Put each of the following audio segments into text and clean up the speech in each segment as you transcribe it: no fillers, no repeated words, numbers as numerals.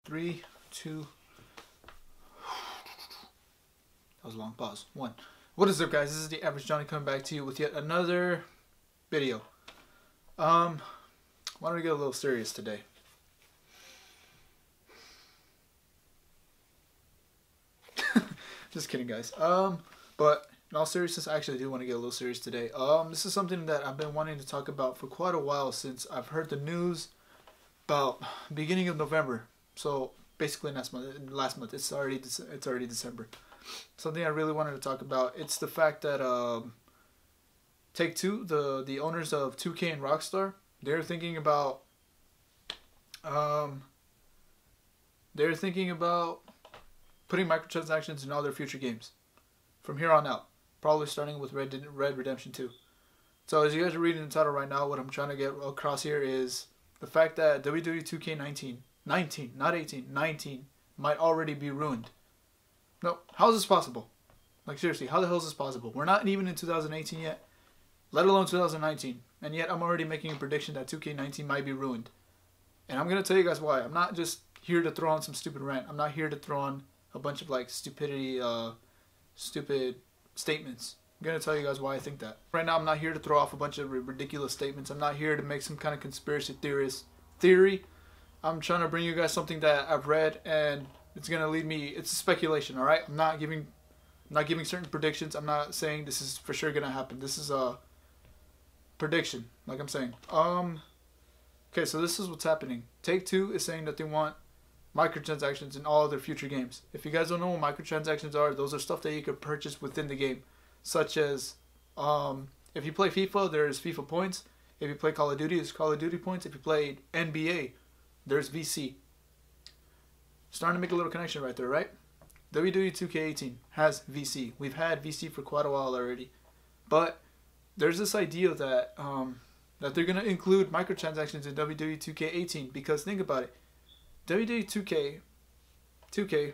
3, 2. That was a long pause. 1. What is up, guys? This is the Average Johnny coming back to you with yet another video. Why don't we get a little serious today? Just kidding, guys. But in all seriousness, I actually do want to get a little serious today. This is something that I've been wanting to talk about for quite a while, since I've heard the news about beginning of November. So basically last month. It's already December. Something I really wanted to talk about. It's the fact that Take-Two, the owners of 2K and Rockstar, they're thinking about putting microtransactions in all their future games from here on out, probably starting with Red Redemption 2. So as you guys are reading the title right now, what I'm trying to get across here is the fact that WWE 2K19, not 18, 19, might already be ruined. No, how is this possible? Like, seriously, how the hell is this possible? We're not even in 2018 yet, let alone 2019. And yet I'm already making a prediction that 2K19 might be ruined. And I'm going to tell you guys why. I'm not just here to throw on some stupid rant. I'm not here to throw on a bunch of, like, stupid statements. I'm going to tell you guys why I think that. Right now, I'm not here to throw off a bunch of ridiculous statements. I'm not here to make some kind of conspiracy theory. I'm trying to bring you guys something that I've read, and it's going to lead me. It's speculation, all right? I'm not giving certain predictions. I'm not saying this is for sure going to happen. This is a prediction, like I'm saying. Okay, so this is what's happening. Take-Two is saying that they want microtransactions in all of their future games. If you guys don't know what microtransactions are, those are stuff that you could purchase within the game, such as if you play FIFA, there's FIFA points. If you play Call of Duty, there's Call of Duty points. If you play NBA, there's VC. Starting to make a little connection right there, right? WWE 2K18 has VC. We've had VC for quite a while already, but there's this idea that that they're gonna include microtransactions in WWE 2K18, because think about it. WWE 2K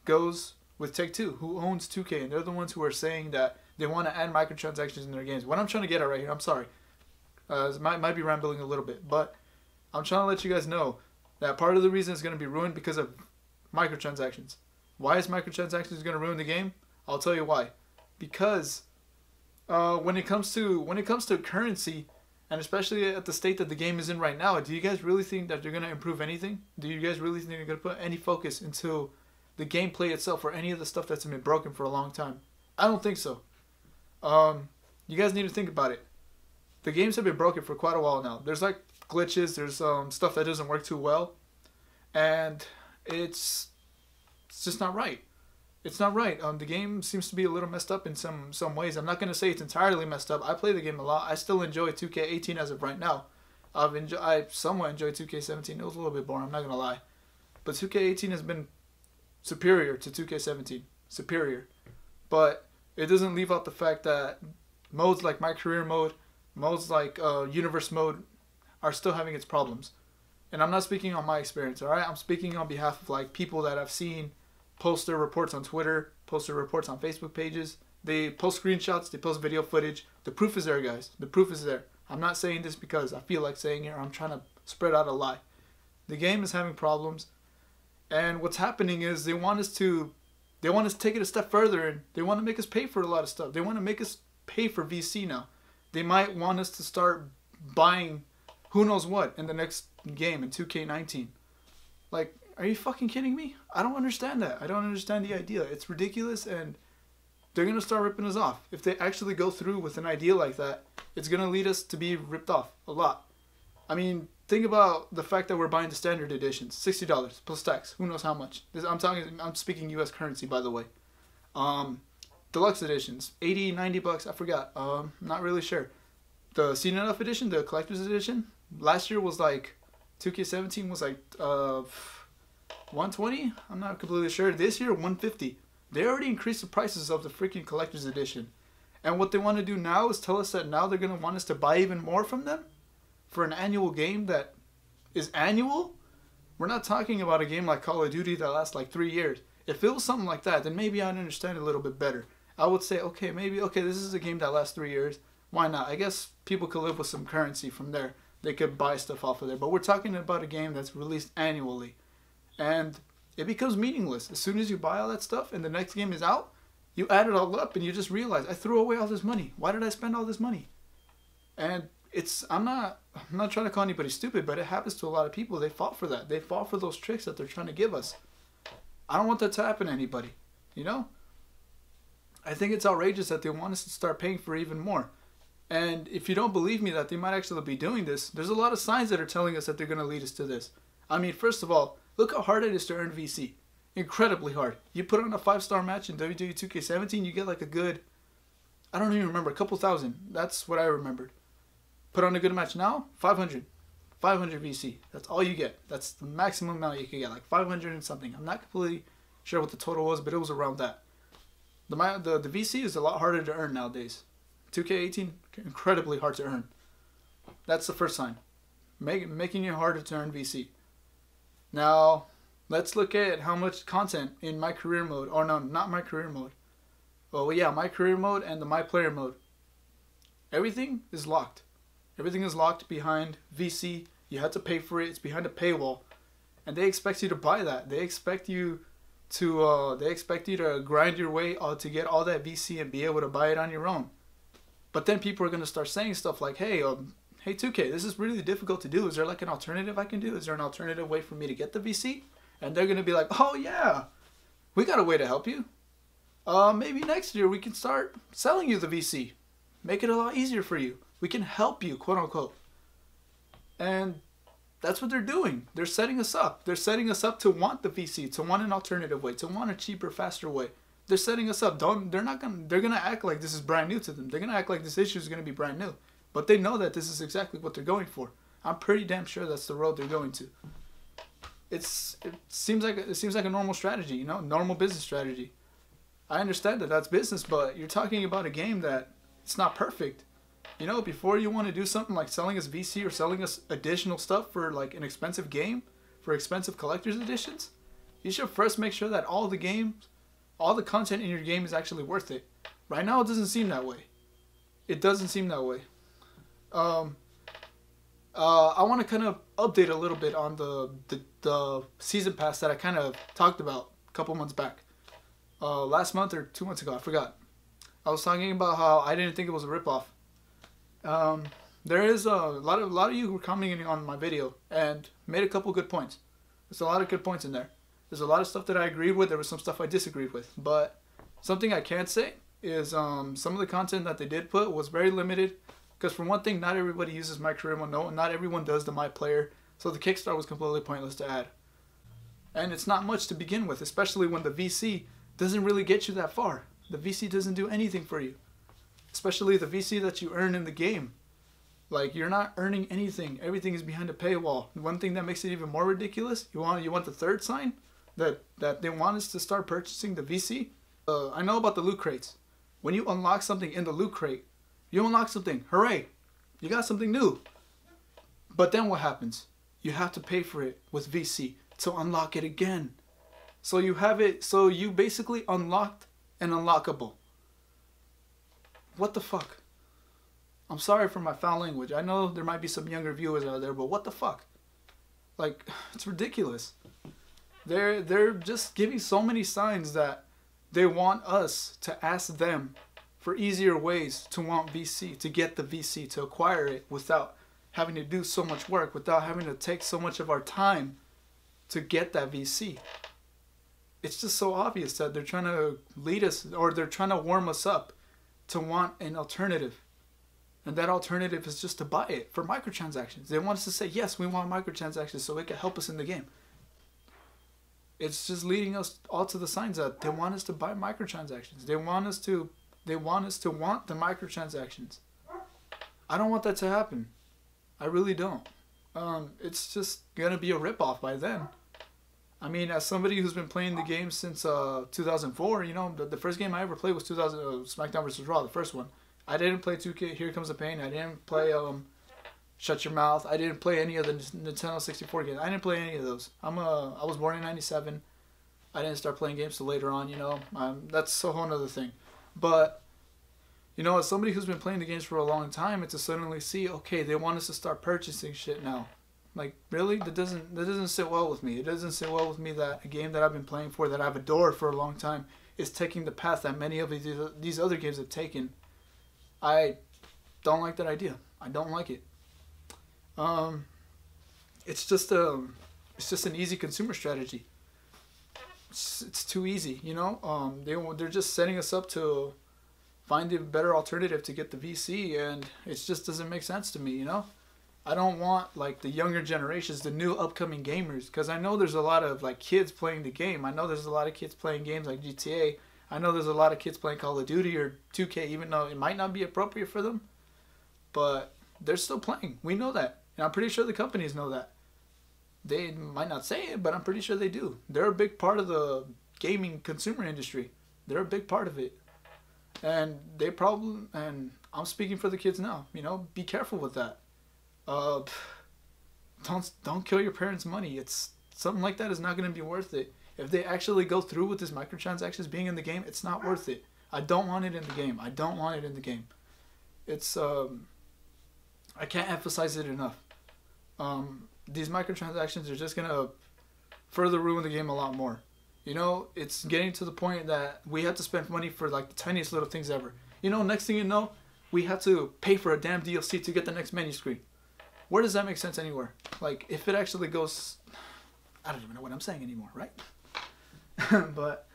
goes with Take-Two, who owns 2K, and they're the ones who are saying that they want to add microtransactions in their games. What I'm trying to get at right here, I'm sorry, might be rambling a little bit, but I'm trying to let you guys know that part of the reason it's going to be ruined because of microtransactions. Why is microtransactions going to ruin the game? I'll tell you why. Because when it comes to currency, and especially at the state that the game is in right now, do you guys really think that they're going to improve anything? Do you guys really think they're going to put any focus into the gameplay itself or any of the stuff that's been broken for a long time? I don't think so. You guys need to think about it. The games have been broken for quite a while now. There's like glitches, there's stuff that doesn't work too well, and it's just not right. It's not right. The game seems to be a little messed up in some ways. I'm not going to say it's entirely messed up. I play the game a lot. I still enjoy 2K18 as of right now. I somewhat enjoy 2K17. It was a little bit boring, I'm not going to lie. But 2K18 has been superior to 2K17. Superior. But it doesn't leave out the fact that modes like My Career Mode, modes like Universe Mode are still having its problems. And I'm not speaking on my experience, alright? I'm speaking on behalf of like people that I've seen post their reports on Twitter, post their reports on Facebook pages. They post screenshots, they post video footage. The proof is there, guys. The proof is there. I'm not saying this because I feel like saying it or I'm trying to spread out a lie. The game is having problems, and what's happening is they want us to take it a step further, and they want to make us pay for a lot of stuff. They want to make us pay for VC now. They might want us to start buying who knows what in the next game in 2K19. Like, are you fucking kidding me? I don't understand that. I don't understand the idea. It's ridiculous, and they're going to start ripping us off. If they actually go through with an idea like that, it's going to lead us to be ripped off a lot. I mean, think about the fact that we're buying the standard editions. $60 plus tax. Who knows how much. I'm speaking US currency, by the way. Deluxe editions, 80, 90 bucks, I forgot. Not really sure. The Seen Enough edition, the collector's edition, last year was like, 2K17 was like 120. I'm not completely sure. This year 150. They already increased the prices of the freaking collector's edition, and what they want to do now is tell us that now they're going to want us to buy even more from them for an annual game that is annual. We're not talking about a game like Call of Duty that lasts like 3 years. If it was something like that, then maybe I'd understand it a little bit better. I would say, okay, this is a game that lasts 3 years. Why not? I guess people could live with some currency from there. They could buy stuff off of there. But we're talking about a game that's released annually. And it becomes meaningless. As soon as you buy all that stuff and the next game is out, you add it all up and you just realize, I threw away all this money. Why did I spend all this money? And I'm not trying to call anybody stupid, but it happens to a lot of people. They fall for that. They fall for those tricks that they're trying to give us. I don't want that to happen to anybody, you know? I think it's outrageous that they want us to start paying for even more. And if you don't believe me that they might actually be doing this, there's a lot of signs that are telling us that they're going to lead us to this. I mean, first of all, look how hard it is to earn VC. Incredibly hard. You put on a 5-star match in WWE 2K19, you get like a good, I don't even remember, a couple thousand. That's what I remembered. Put on a good match now, 500 VC. That's all you get. That's the maximum amount you can get, like 500 and something. I'm not completely sure what the total was, but it was around that. The VC is a lot harder to earn nowadays. 2K18, incredibly hard to earn. That's the first sign. Making it harder to earn VC. Now, let's look at how much content in my career mode, or no, not my career mode. Well, yeah, my career mode and the my player mode. Everything is locked. Everything is locked behind VC. You have to pay for it. It's behind a paywall, and they expect you to buy that. They expect you to grind your way to get all that VC and be able to buy it on your own. But then people are gonna start saying stuff like, "Hey, hey 2K, this is really difficult to do. Is there like an alternative I can do? Is there an alternative way for me to get the VC?" And they're gonna be like, "Oh yeah, we got a way to help you. Maybe next year we can start selling you the VC. Make it a lot easier for you. We can help you, quote unquote." And that's what they're doing. They're setting us up. They're setting us up to want the VC, to want an alternative way, to want a cheaper, faster way. They're setting us up. They're gonna act like this is brand new to them. They're gonna act like this issue is gonna be brand new. But they know that this is exactly what they're going for. I'm pretty damn sure that's the road they're going to. It seems like a normal strategy, you know, normal business strategy. I understand that that's business, but you're talking about a game that it's not perfect. You know, before you want to do something like selling us VC or selling us additional stuff for like an expensive game, for expensive collector's editions, you should first make sure that all the content in your game is actually worth it. Right now, it doesn't seem that way. It doesn't seem that way. I want to kind of update a little bit on the season pass that I kind of talked about a couple months back. Last month or 2 months ago, I forgot. I was talking about how I didn't think it was a ripoff. There is a lot of you who were commenting on my video and made a couple good points. There's a lot of good points in there. There's a lot of stuff that I agreed with. There was some stuff I disagreed with. But something I can say is some of the content that they did put was very limited. Because for one thing, not everybody uses my career mode. No, not everyone does the my player. So the kickstart was completely pointless to add. And it's not much to begin with, especially when the VC doesn't really get you that far. The VC doesn't do anything for you. Especially the VC that you earn in the game. Like, you're not earning anything. Everything is behind a paywall. One thing that makes it even more ridiculous, you want the third sign? That they want us to start purchasing the VC? I know about the loot crates. When you unlock something in the loot crate, you unlock something. Hooray! You got something new. But then what happens? You have to pay for it with VC to unlock it again. So you have it, so you basically unlocked an unlockable. What the fuck? I'm sorry for my foul language. I know there might be some younger viewers out there, but what the fuck? Like, it's ridiculous. They're just giving so many signs that they want us to ask them for easier ways to want VC, to get the VC, to acquire it without having to do so much work, without having to take so much of our time to get that VC. It's just so obvious that they're trying to lead us, or they're trying to warm us up to want an alternative. And that alternative is just to buy it for microtransactions. They want us to say, yes, we want microtransactions so it can help us in the game. It's just leading us all to the signs that they want us to buy microtransactions. They want us to want the microtransactions. I don't want that to happen. I really don't. It's just gonna be a ripoff by then. I mean, as somebody who's been playing the game since 2004, you know, the first game I ever played was SmackDown vs. Raw, the first one. I didn't play 2K, Here Comes the Pain. I didn't play Shut Your Mouth. I didn't play any of the Nintendo 64 games. I didn't play any of those. I was born in '97. I didn't start playing games till later on, you know. That's a whole other thing. But, you know, as somebody who's been playing the games for a long time, and to suddenly see, okay, they want us to start purchasing shit now. Like, really? That doesn't sit well with me. It doesn't sit well with me that a game that I've been playing for, that I've adored for a long time, is taking the path that many of these other games have taken. I don't like that idea. I don't like it. It's just an easy consumer strategy. It's too easy, you know. They're just setting us up to find a better alternative to get the VC, and it just doesn't make sense to me, you know. I don't want like the younger generations, the new upcoming gamers, because I know there's a lot of like kids playing the game. I know there's a lot of kids playing games like GTA. I know there's a lot of kids playing Call of Duty or 2K, even though it might not be appropriate for them, but they're still playing. We know that, and I'm pretty sure the companies know that. They might not say it, but I'm pretty sure they do. They're a big part of the gaming consumer industry. They're a big part of it. And and I'm speaking for the kids now, you know, be careful with that. Don't kill your parents' money. It's something like that is not going to be worth it. If they actually go through with this microtransactions being in the game, it's not worth it. I don't want it in the game. I don't want it in the game. It's I can't emphasize it enough. These microtransactions are just going to further ruin the game a lot more. You know, it's getting to the point that we have to spend money for like the tiniest little things ever. You know, next thing you know, we have to pay for a damn DLC to get the next menu screen. Where does that make sense anywhere? Like, if it actually goes... I don't even know what I'm saying anymore, right? But,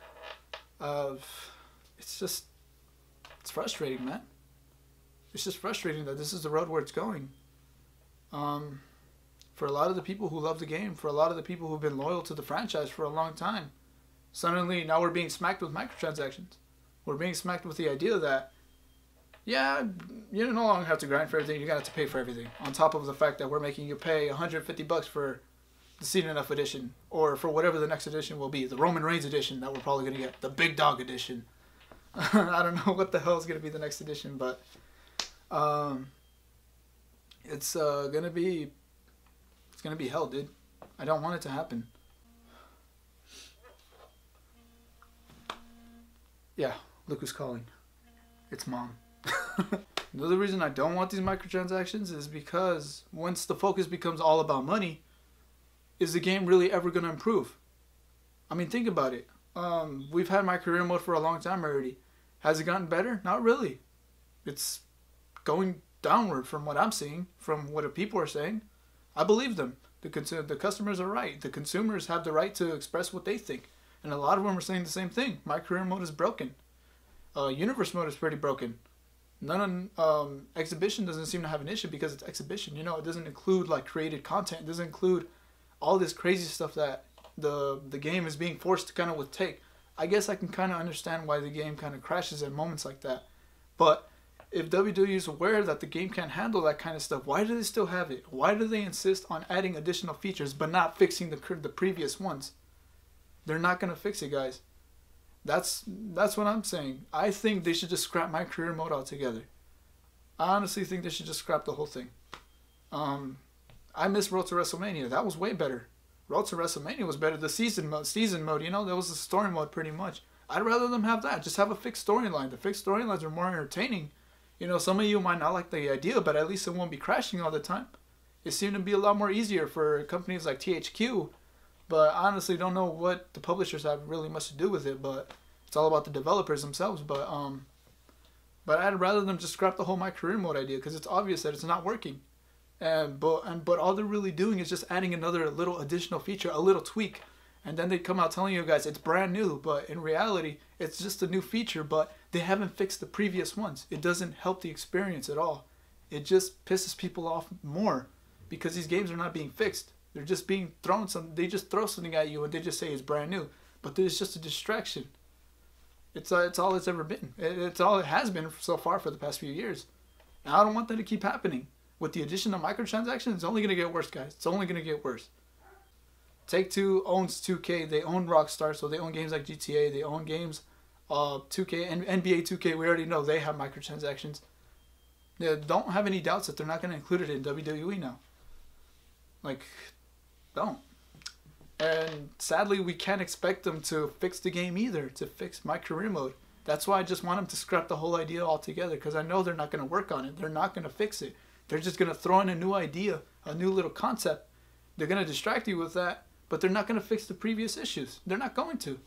it's frustrating, man. It's just frustrating that this is the road where it's going. For a lot of the people who love the game, for a lot of the people who've been loyal to the franchise for a long time, suddenly now we're being smacked with microtransactions. We're being smacked with the idea that, yeah, you no longer have to grind for everything, you're going to have to pay for everything. On top of the fact that we're making you pay $150 for the Seen Enough edition, or for whatever the next edition will be, the Roman Reigns edition that we're probably going to get, the Big Dog edition. I don't know what the hell is going to be the next edition, but it's going to be hell, dude. I don't want it to happen. Yeah, look who's calling. It's mom. Another reason I don't want these microtransactions is because once the focus becomes all about money, is the game really ever going to improve? I mean, think about it. We've had my career mode for a long time already. Has it gotten better? Not really. It's going downward from what I'm seeing, from what people are saying. I believe them. The customers are right. The consumers have the right to express what they think. And a lot of them are saying the same thing. My career mode is broken. Universe mode is pretty broken. Exhibition doesn't seem to have an issue because it's exhibition. You know, it doesn't include like created content. It doesn't include all this crazy stuff that the game is being forced to kind of take. I guess I can kind of understand why the game kind of crashes at moments like that. But if WWE is aware that the game can't handle that kind of stuff, why do they still have it? Why do they insist on adding additional features but not fixing the previous ones? They're not going to fix it, guys. That's what I'm saying. I think they should just scrap my career mode altogether. I honestly think they should just scrap the whole thing. I miss Road to WrestleMania. That was way better. Road to WrestleMania was better. The season mode, you know, that was the story mode pretty much. I'd rather them have that. Just have a fixed storyline. The fixed storylines are more entertaining. You know, some of you might not like the idea, but at least it won't be crashing all the time. It seemed to be a lot more easier for companies like THQ. But I honestly don't know what the publishers have really much to do with it, but it's all about the developers themselves. But I'd rather them just scrap the whole my career mode idea because it's obvious that it's not working. But all they're really doing is just adding another little additional feature, a little tweak, and then they come out telling you guys it's brand new. But in reality, it's just a new feature. But they haven't fixed the previous ones. It doesn't help the experience at all. It just pisses people off more because these games are not being fixed. They're just being thrown they just throw something at you and they just say it's brand new. But it's just a distraction. It's all it's ever been. It's all it has been so far for the past few years. And I don't want that to keep happening. With the addition of microtransactions, it's only going to get worse, guys. It's only going to get worse. Take-Two owns 2K. They own Rockstar, so they own games like GTA. They own games 2K and NBA 2K. We already know they have microtransactions. They don't have any doubts that they're not going to include it in WWE now. Like, don't. And sadly, we can't expect them to fix the game either, to fix my career mode. That's why I just want them to scrap the whole idea altogether, because I know they're not going to work on it. They're not going to fix it. They're just going to throw in a new idea, a new little concept, They're going to distract you with that, but they're not going to fix the previous issues. They're not going to.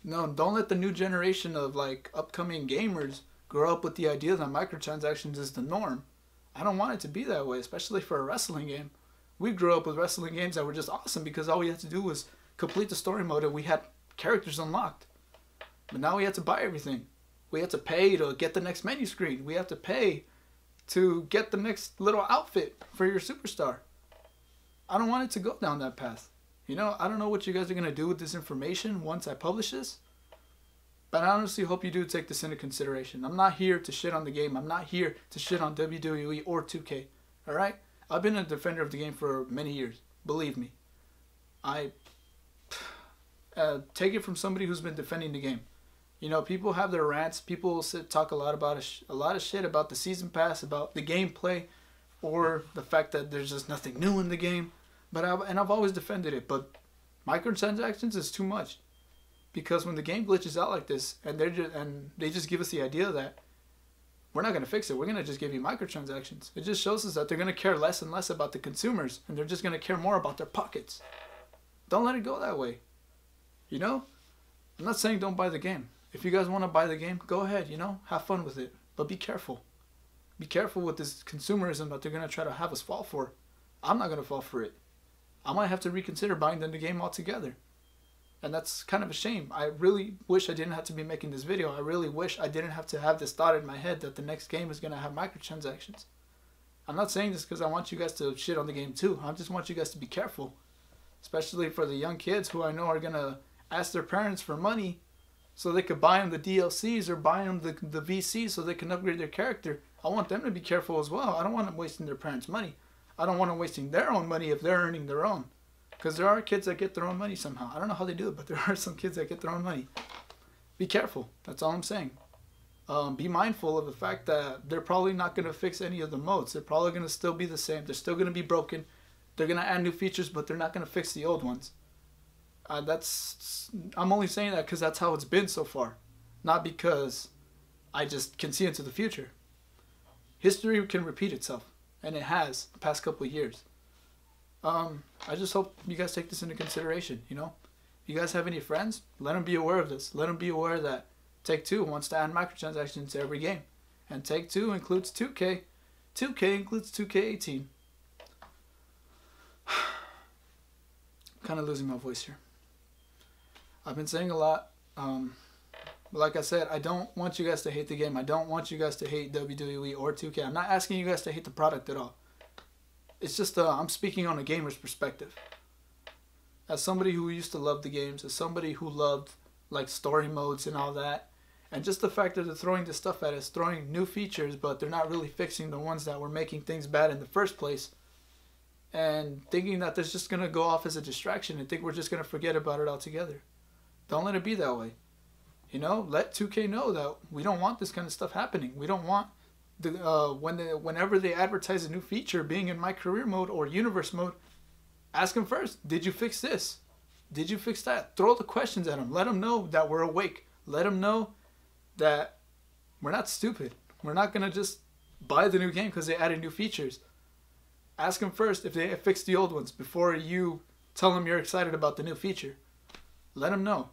No, don't let the new generation of like upcoming gamers grow up with the idea that microtransactions is the norm. I don't want it to be that way, especially for a wrestling game. We grew up with wrestling games that were just awesome because all we had to do was complete the story mode and we had characters unlocked. But now we have to buy everything. We have to pay to get the next menu screen. We have to pay to get the next little outfit for your superstar. I don't want it to go down that path. You know, I don't know what you guys are going to do with this information once I publish this. But I honestly hope you do take this into consideration. I'm not here to shit on the game. I'm not here to shit on WWE or 2K. Alright? I've been a defender of the game for many years. Believe me. I take it from somebody who's been defending the game. You know, people have their rants. People talk a lot of shit about the season pass, about the gameplay, or the fact that there's just nothing new in the game. But I've always defended it. But microtransactions is too much, because when the game glitches out like this, and they just give us the idea that we're not gonna fix it, we're gonna just give you microtransactions. It just shows us that they're gonna care less and less about the consumers, and they're just gonna care more about their pockets. Don't let it go that way. You know, I'm not saying don't buy the game. If you guys want to buy the game, go ahead, you know, have fun with it. But be careful. Be careful with this consumerism that they're going to try to have us fall for. I'm not going to fall for it. I might have to reconsider buying the game altogether. And that's kind of a shame. I really wish I didn't have to be making this video. I really wish I didn't have to have this thought in my head that the next game is going to have microtransactions. I'm not saying this because I want you guys to shit on the game too. I just want you guys to be careful. Especially for the young kids who I know are going to ask their parents for money so they could buy them the DLCs or buy them the VCs so they can upgrade their character. I want them to be careful as well. I don't want them wasting their parents' money. I don't want them wasting their own money if they're earning their own. Because there are kids that get their own money somehow. I don't know how they do it, but there are some kids that get their own money. Be careful. That's all I'm saying. Be mindful of the fact that they're probably not going to fix any of the modes. They're probably going to still be the same. They're still going to be broken. They're going to add new features, but they're not going to fix the old ones. I'm only saying that because that's how it's been so far. Not because I just can see into the future. History can repeat itself. And it has the past couple of years. I just hope you guys take this into consideration, you know. If you guys have any friends, let them be aware of this. Let them be aware that Take-Two wants to add microtransactions to every game. And Take-Two includes 2K. 2K includes 2K18. Kind of losing my voice here. I've been saying a lot. Like I said, I don't want you guys to hate the game. I don't want you guys to hate WWE or 2K. I'm not asking you guys to hate the product at all. It's just I'm speaking on a gamer's perspective. As somebody who used to love the games, as somebody who loved like story modes and all that, and just the fact that they're throwing this stuff at us, throwing new features, but they're not really fixing the ones that were making things bad in the first place. And thinking that that's just going to go off as a distraction and think we're just going to forget about it altogether. Don't let it be that way. You know, let 2K know that we don't want this kind of stuff happening. We don't want whenever they advertise a new feature being in my career mode or universe mode, ask them first, did you fix this? Did you fix that? Throw the questions at them. Let them know that we're awake. Let them know that we're not stupid. We're not going to just buy the new game because they added new features. Ask them first if they fixed the old ones before you tell them you're excited about the new feature. Let them know.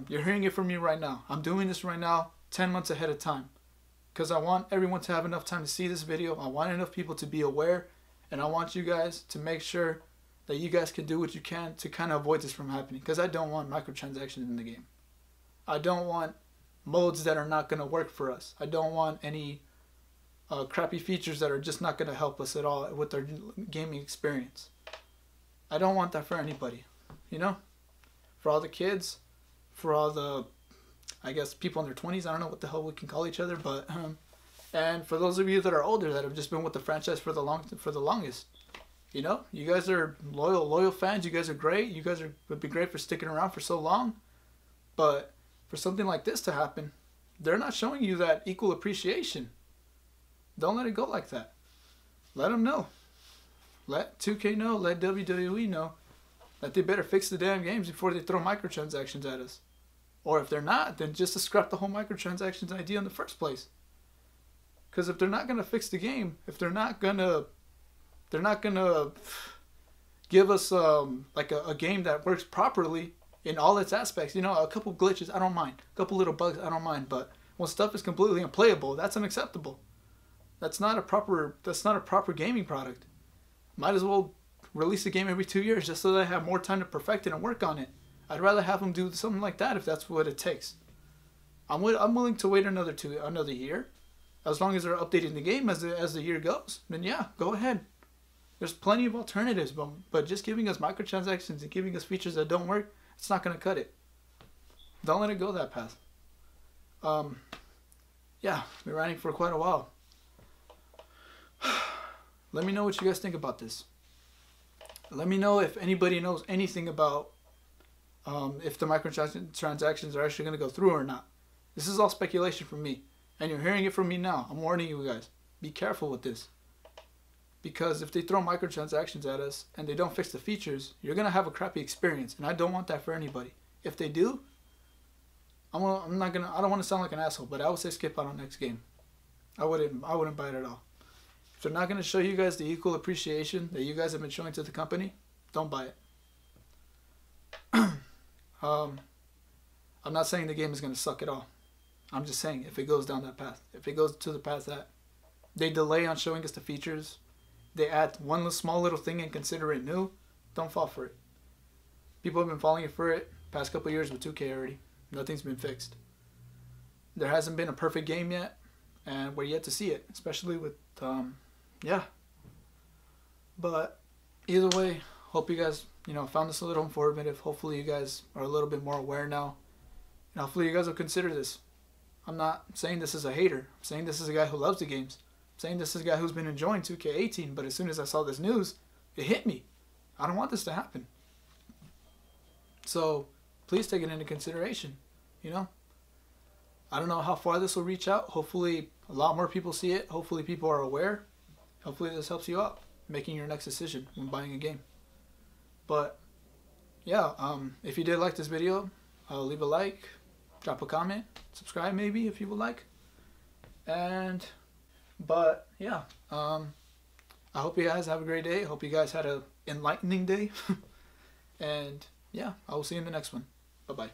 You're hearing it from me right now. I'm doing this right now 10 months ahead of time. Because I want everyone to have enough time to see this video. I want enough people to be aware. And I want you guys to make sure that you guys can do what you can to kind of avoid this from happening. Because I don't want microtransactions in the game. I don't want modes that are not going to work for us. I don't want any crappy features that are just not going to help us at all with our gaming experience. I don't want that for anybody. You know? For all the kids, for all the, I guess, people in their 20s. I don't know what the hell we can call each other, but and for those of you that are older that have just been with the franchise for the longest, you know, you guys are loyal fans. You guys are great. You guys would be great for sticking around for so long. But for something like this to happen, they're not showing you that equal appreciation. Don't let it go like that. Let them know. Let 2K know. Let WWE know that they better fix the damn games before they throw microtransactions at us. Or if they're not, then just to scrap the whole microtransactions idea in the first place. Because if they're not gonna fix the game, if they're not gonna give us like a game that works properly in all its aspects. You know, a couple glitches, I don't mind. A couple little bugs, I don't mind. But when stuff is completely unplayable, that's unacceptable. That's not a proper gaming product. Might as well release a game every 2 years just so that I have more time to perfect it and work on it. I'd rather have them do something like that if that's what it takes. I'm willing to wait another year, as long as they're updating the game as the year goes. Then yeah, go ahead. There's plenty of alternatives, but just giving us microtransactions and giving us features that don't work, it's not gonna cut it. Don't let it go that path. Yeah, been ranting for quite a while. Let me know what you guys think about this. Let me know if anybody knows anything about if the microtransactions are actually going to go through or not. This is all speculation from me. And you're hearing it from me now. I'm warning you guys. Be careful with this. Because if they throw microtransactions at us and they don't fix the features, you're going to have a crappy experience. And I don't want that for anybody. If they do, I don't want to sound like an asshole, but I would say skip out on next game. I wouldn't buy it at all. If they're not going to show you guys the equal appreciation that you guys have been showing to the company, don't buy it. I'm not saying the game is going to suck at all. I'm just saying if it goes down that path, if it goes to the path that they delay on showing us the features, they add one small little thing and consider it new, don't fall for it. People have been falling for it past couple years with 2K already. Nothing's been fixed. There hasn't been a perfect game yet, and we're yet to see it, especially with yeah. But either way, hope you guys, found this a little informative. Hopefully you guys are a little bit more aware now. And hopefully you guys will consider this. I'm not saying this is a hater. I'm saying this is a guy who loves the games. I'm saying this is a guy who's been enjoying 2K18, but as soon as I saw this news, it hit me. I don't want this to happen. So please take it into consideration, I don't know how far this will reach out. Hopefully a lot more people see it. Hopefully people are aware. Hopefully this helps you out making your next decision when buying a game. But yeah, if you did like this video, leave a like, drop a comment, subscribe maybe if you would like. But yeah, I hope you guys have a great day. I hope you guys had an enlightening day. And yeah, I will see you in the next one. Bye-bye.